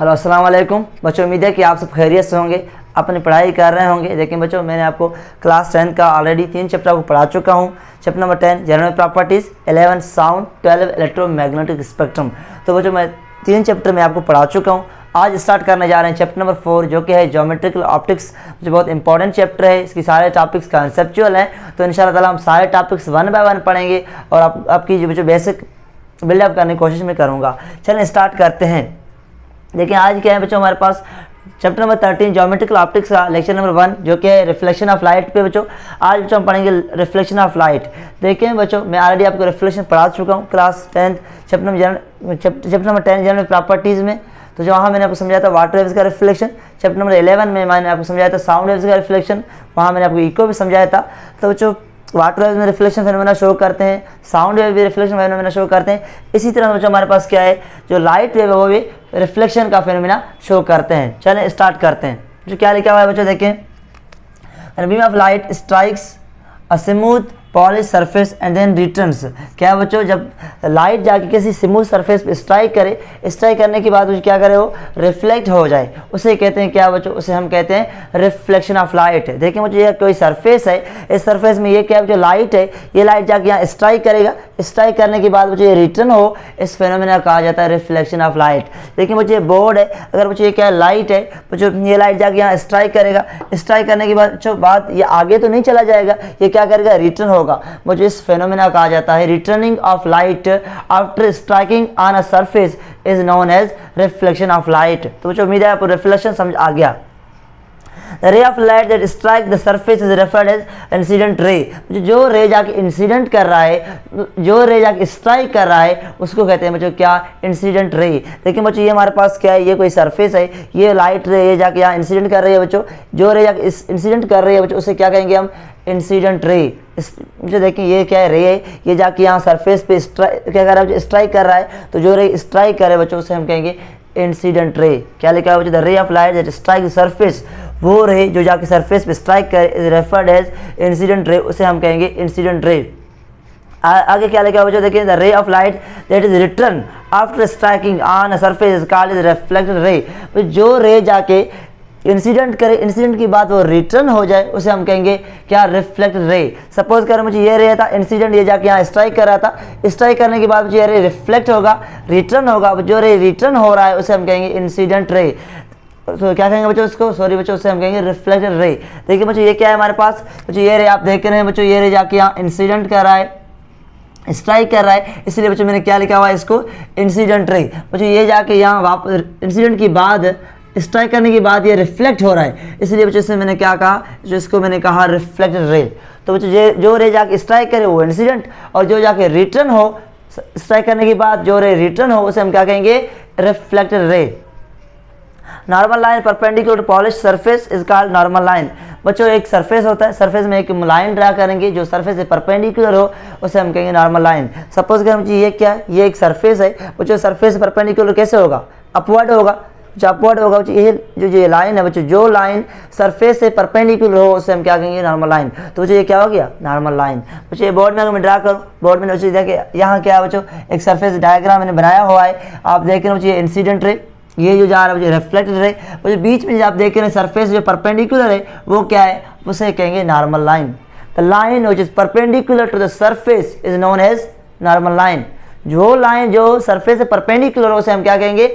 Hello अस्सलाम वालेकुम बच्चों, उम्मीद है कि आप सब खैरियत से होंगे, अपनी पढ़ाई कर रहे होंगे। लेकिन बच्चों, मैंने आपको क्लास 10 का ऑलरेडी 3 चैप्टर को पढ़ा चुका हूँ। Chapter number 10 general properties, 11 sound, 12 electromagnetic spectrum. तो बच्चों, मैं 3 चैप्टर में आपको पढ़ा चुका हूँ। आज स्टार्ट करने जा रहे हैं चैप्टर नंबर 4, जो कि है ज्योमेट्रिकल ऑप्टिक्स, जो बहुत इंपॉर्टेंट चैप्टर है। इसकी सारे टॉपिक्स कंसेप्चुअल हैं, तो इंशाल्लाह ताला हम सारे टॉपिक्स 1 बाय 1 पढ़ेंगे और आपकी जो बेसिक बिल्डअप करने की कोशिश में करूँगा। चलें स्टार्ट करते हैं। देखिए आज क्या है बच्चों, हमारे पास चैप्टर नंबर 13 ज्योमेट्रिकल ऑप्टिक्स का लेक्चर नंबर 1, जो कि है रिफ्लेक्शन ऑफ लाइट पे। बच्चों आज बच्चों हम पढ़ेंगे रिफ्लेक्शन ऑफ लाइट। देखिए बच्चों, मैं ऑलरेडी आपको रिफ्लेक्शन पढ़ा चुका हूँ class 10 chapter number 10 general properties में। तो जो वहाँ मैंने आपको समझाया था वाटर वेव्स का रिफ्लेक्शन। चैप्टर नंबर 11 में मैंने आपको समझाया था साउंड वेव्स का रिफ्लेक्शन, वहाँ मैंने आपको इको भी समझाया था। तो बच्चों, वाटर वेव में रिफ्लेक्शन फेनोमेना शो करते हैं, साउंड वेव भी रिफ्लेक्शन फेनोमेना शो करते हैं। इसी तरह बच्चों हमारे पास क्या है, जो लाइट वेव है वो भी रिफ्लेक्शन का फेनोमेना शो करते हैं। चलें स्टार्ट करते हैं। जो क्या लिखा हुआ है बच्चों, देखें, beam of light strikes a smooth polish surface and then returns. क्या बच्चों, जब लाइट जाके किसी स्मूथ सरफेस पे स्ट्राइक करे, स्ट्राइक करने के बाद क्या करे, वो रिफ्लेक्ट हो जाए, उसे कहते हैं क्या बच्चों, उसे हम कहते हैं रिफ्लेक्शन ऑफ लाइट। देखिए मुझे ये कोई सरफेस है, इस सरफेस में ये क्या जो लाइट है, ये लाइट जाके यहाँ स्ट्राइक करेगा, स्ट्राइक करने के बाद मुझे ये रिटर्न हो, इस फेनोमेना कहा जाता है रिफ्लेक्शन ऑफ लाइट। देखिए मुझे बोर्ड है, अगर मुझे ये क्या लाइट है बच्चों, ये लाइट जाके यहाँ स्ट्राइक करेगा, स्ट्राइक करने के बाद बच्चों बात ये आगे तो नहीं चला जाएगा, ये क्या करेगा, रिटर्न होगा। मुझे इस फेनोमेना कहा जाता है returning of light after striking on a surface is known as reflection of light. तो मुझे उम्मीद है आपको रिफ्लेक्शन समझ आ गया। The ray of light that strike the surface is referred as incident ray। जो रे जाके इंसिडेंट कर रहा है, जो रे जाके स्ट्राइक कर रहा है, उसको कहते हैं बच्चों क्या, इंसिडेंट रे। देखिए बच्चों, ये हमारे पास क्या है, ये कोई सरफेस है, ये लाइट रे ये जाके यहाँ इंसिडेंट कर रही है बच्चों, जो रे जाके इंसिडेंट कर रही है बच्चों, उसे क्या कहेंगे हम, इंसिडेंट रे। मुझे देखिए ये क्या है, रे है, ये जाके यहाँ सरफेस पे क्या कर रहा है, स्ट्राइक कर रहा है, तो जो रे स्ट्राइक करे बच्चों उसे हम कहेंगे इंसिडेंट रे। क्या लिखा है बच्चों, the ray of light that strike the surface, वो रे जो जाके सरफेस पे स्ट्राइक करे is referred as incident ray, उसे हम कहेंगे इंसिडेंट रे। आगे क्या लिखा है बच्चों, देखिए, the ray of light that is return after striking on a surface is called is reflected ray. जो रे जाके इंसिडेंट करे, इंसिडेंट की बात वो रिटर्न हो जाए, उसे हम कहेंगे क्या, रिफ्लेक्टेड रे। सपोज करो मुझे ये रे था इंसिडेंट, ये जाके यहाँ स्ट्राइक कर रहा था, स्ट्राइक करने के बाद मुझे ये रे रिफ्लेक्ट होगा, रिटर्न होगा, जो रे रिटर्न हो रहा है उसे हम कहेंगे इंसिडेंट रे। तो क्या कहेंगे बच्चों उसको, सॉरी बच्चों, उससे हम कहेंगे रिफ्लेक्टेड रे। देखिए बच्चों ये क्या है हमारे पास, बच्चों ये रे आप देख रहे हैं बच्चों, ये रे जाके यहाँ इंसिडेंट कर रहा है, स्ट्राइक कर रहा है, इसलिए बच्चों मैंने क्या लिखा हुआ है इसको, इंसिडेंट रे। बच्चों ये जाके यहाँ वापस इंसिडेंट की बाद स्ट्राइक करने के बाद ये रिफ्लेक्ट हो रहा है, इसलिए बच्चों से मैंने क्या कहा, जो इसको मैंने कहा रिफ्लेक्टेड रे। तो बच्चों जो रे जाके स्ट्राइक करे वो इंसिडेंट, और जो जाके रिटर्न हो स्ट्राइक करने के बाद जो रे रिटर्न हो उसे हम क्या कहेंगे, reflected ray. Normal line perpendicular to polish surface is called normal line. बच्चों एक सरफेस होता है, सरफेस में एक लाइन ड्रा करेंगे, जो सरफेस से परपेंडिकुलर हो उसे हम कहेंगे नॉर्मल लाइन। सपोज करें मुझे ये क्या है, ये एक सरफेस है बच्चों, सरफेस परपेंडिकुलर कैसे होगा, अपवर्ड होगा, जो अपवर्ड होगा बच्चों, ये लाइन है बच्चों, जो लाइन सरफेस से परपेंडिकुलर हो उसे हम क्या कहेंगे, नॉर्मल लाइन। तो बच्चों ये क्या हो गया, नॉर्मल लाइन। बच्चों ये बोर्ड में अगर मैं ड्रा करूँ, बोर्ड में बच्चों देखिए यहाँ क्या है बच्चों, एक सरफेस डायग्राम मैंने बनाया हुआ है, आप देख रहे हो बच्चों ये इंसिडेंट रे, ये जो जा रहा है मुझे रिफ्लेक्टेड रे, मुझे बीच में जो आप देख रहे हैं सरफेस जो परपेंडिकुलर है वो क्या है, उसे कहेंगे normal line. The line which is perpendicular to the surface is known as normal line. जो लाइन जो सरफेस से परपेंडिकुलर हो उसे हम क्या कहेंगे,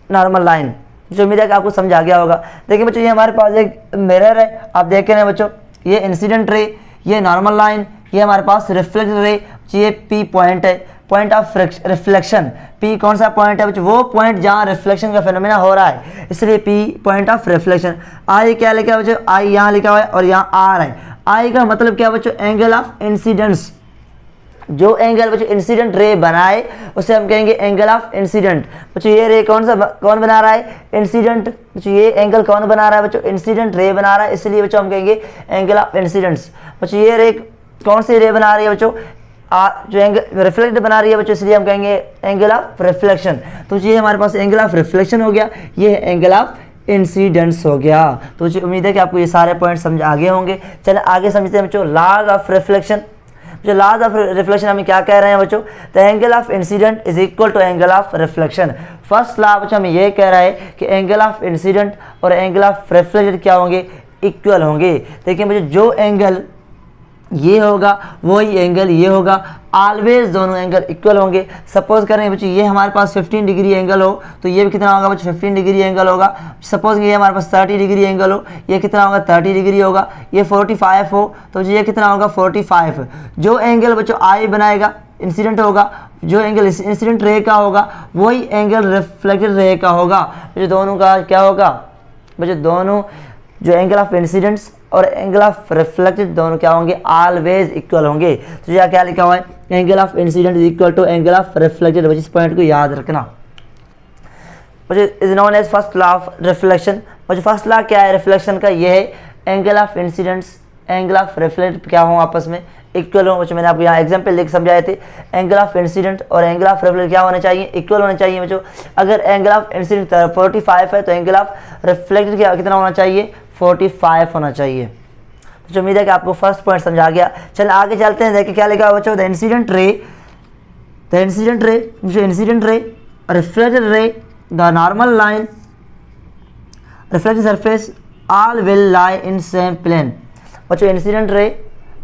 नॉर्मल लाइन। जो उम्मीद है कि आपको समझ आ गया होगा। देखिए बच्चों ये हमारे पास एक मिरर है, आप देख रहे हैं बच्चों, ये इंसिडेंट रे, ये नॉर्मल लाइन, ये हमारे पास रिफ्लेक्टेड रे, ये पी पॉइंट है, पॉइंट ऑफ रिफ्लेक्शन। पी कौन सा पॉइंट है बच्चों, वो पॉइंट जहाँ रिफ्लेक्शन का फेनोमेना हो रहा है, इसलिए पी पॉइंट ऑफ रिफ्लेक्शन। आई क्या लिखा है बच्चों, आई यहाँ लिखा हुआ है और यहाँ आर है। आई का मतलब क्या बच्चों, एंगल ऑफ इंसिडेंस। जो एंगल बच्चों इंसिडेंट रे बनाए उसे हम कहेंगे एंगल ऑफ इंसिडेंट। बच्चों ये रे कौन बना रहा है, इंसिडेंट। बच्चों ये एंगल कौन बना रहा है बच्चों, इंसिडेंट रे बना रहा है, इसलिए बच्चों हम कहेंगे एंगल ऑफ इंसिडेंस। बच्चों ये रे कौन सी रे बना रही है बच्चों, जो एंगल रिफ्लेक्ट बना रही है बच्चों, इसलिए हम कहेंगे एंगल ऑफ रिफ्लेक्शन। तो ये हमारे पास एंगल ऑफ रिफ्लेक्शन हो गया, ये एंगल ऑफ इंसिडेंस हो गया। तो उम्मीद है कि आपको ये सारे पॉइंट समझ आ गए होंगे। चलिए आगे समझते हैं बच्चों, लॉज ऑफ रिफ्लेक्शन। जो लॉज ऑफ रिफ्लेक्शन हमें क्या कह रहे हैं बच्चों, the angle of incident is equal to angle of reflection. First law बच्चों हमें ये कह रहा है कि एंगल ऑफ इंसिडेंट और एंगल ऑफ रिफ्लेक्शन क्या होंगे, इक्वल होंगे। देखिए बच्चों जो एंगल ये होगा वही एंगल ये होगा, ऑलवेज दोनों एंगल इक्वल होंगे। सपोज करें बच्चों ये हमारे पास 15 डिग्री एंगल हो तो ये भी कितना होगा बच्चों 15 डिग्री एंगल होगा। सपोज ये हमारे पास 30 डिग्री एंगल हो, ये कितना होगा 30 डिग्री होगा। ये 45 हो तो ये कितना होगा 45। जो एंगल बच्चों आई बनाएगा इंसिडेंट होगा, जो एंगल इंसिडेंट रे का होगा वही एंगल रिफ्लेक्टेड रे का होगा। जो दोनों का क्या होगा बच्चों, दोनों जो एंगल ऑफ इंसिडेंट्स और एंगल ऑफ रिफ्लेक्टेड दोनों क्या होंगे, ऑलवेज इक्वल होंगे। तो यहाँ क्या लिखा हुआ है, angle of incident is equal to angle of reflected. इस पॉइंट को याद रखना। Is known as first law of reflection. First law क्या है रिफ्लेक्शन का, ये है angle of incidents angle of reflected क्या हो आपस में इक्वल हो। बच्चों मैंने आपको यहाँ एग्जाम्पल लेकर समझाए थे, एंगल ऑफ इंसिडेंट और एंगल ऑफ रिफ्लेक्टेड क्या होने चाहिए, इक्वल होने चाहिए बच्चों। अगर एंगल ऑफ इंसिडेंट 45 है तो एंगल ऑफ रिफ्लेक्टेड क्या कितना होना चाहिए, 45 होना चाहिए। तो उम्मीद है कि आपको फर्स्ट पॉइंट समझा गया। चल आगे चलते हैं, देखिए क्या लिखा है बच्चों, द इंसिडेंट रे जो incident ray reflected ray the normal line reflected surface all will lie in same plane. बच्चों इंसिडेंट रे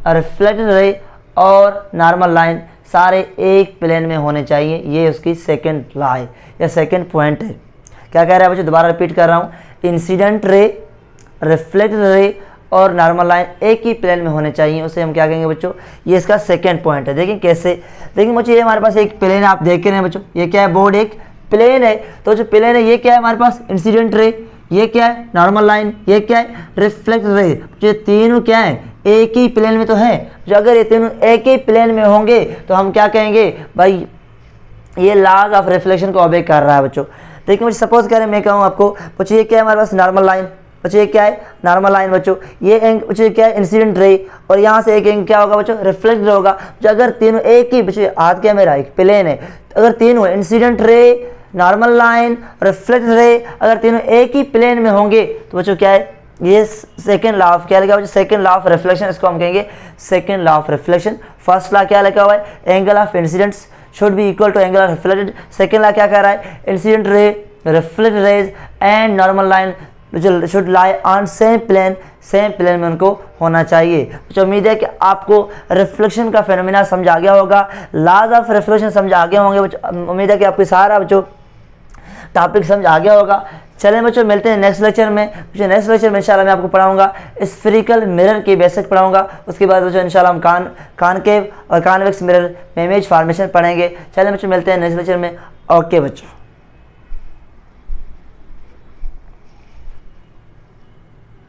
रिफ्लेक्टेड रे और नॉर्मल लाइन सारे एक प्लेन में होने चाहिए। ये उसकी सेकंड लॉ है या सेकंड पॉइंट है। क्या कह रहा है बच्चों, दोबारा रिपीट कर रहा हूँ, इंसिडेंट रे रिफ्लेक्टेड रे और नॉर्मल लाइन एक ही प्लेन में होने चाहिए। उसे हम क्या कहेंगे बच्चों, ये इसका सेकंड पॉइंट है। देखिए कैसे, देखिए बच्चों ये हमारे पास एक प्लेन है, आप देख रहे हैं बच्चों ये क्या है, बोर्ड एक प्लेन है। तो जो प्लेन है ये क्या है हमारे पास, इंसिडेंट रे, ये क्या है नॉर्मल लाइन, ये क्या है रिफ्लेक्टेड रे। जो तीनों क्या है एक ही प्लेन में तो है। जो अगर ये तीनों एक ही प्लेन में होंगे तो हम क्या कहेंगे भाई, ये लॉज ऑफ रिफ्लेक्शन को ओबे कर रहा है बच्चों। देखिए मुझे सपोज करें मैं कहूँ आपको बच्चों ये क्या है हमारे पास नॉर्मल लाइन, बच्चों ये क्या है नॉर्मल लाइन बच्चों, ये बच्चों क्या है इंसिडेंट रे और यहाँ से एक एंग क्या होगा बच्चों रिफ्लेक्टेड होगा। जो अगर तीनों एक ही बच्चों, हाथ क्या मेरा एक प्लेन है, अगर तीनों incident ray normal line reflected ray अगर तीनों एक ही प्लेन में होंगे तो बच्चों क्या है, ये सेकंड लॉ ऑफ क्या लिखा हुआ है, सेकंड लॉ ऑफ रिफ्लेक्शन, इसको हम कहेंगे second law of reflection. First law क्या लिखा हुआ है, angle of incidents should be equal to angle of reflected. Second law क्या कह रहा है, incident ray reflected rays and normal line should lie on same plane में उनको होना चाहिए। तो उम्मीद है कि आपको रिफ्लेक्शन का फेनोमेना समझ आ गया होगा, लॉज ऑफ रिफ्लेक्शन समझ आ गए होंगे बच्चों। उम्मीद है कि आपको सारा बच्चों टॉपिक समझ आ गया होगा। चलें बच्चों मिलते हैं नेक्स्ट लेक्चर में। नेक्स्ट लेक्चर में इंशाल्लाह मैं आपको पढ़ाऊंगा स्फेरिकल मिरर की बेसिक पढ़ाऊंगा। उसके बाद बच्चों इंशाल्लाह हम कॉनकेव और कॉन्वेक्स मिरर में इमेज फॉर्मेशन पढ़ेंगे। चलें बच्चों मिलते हैं नेक्स्ट लेक्चर में। ओके बच्चों।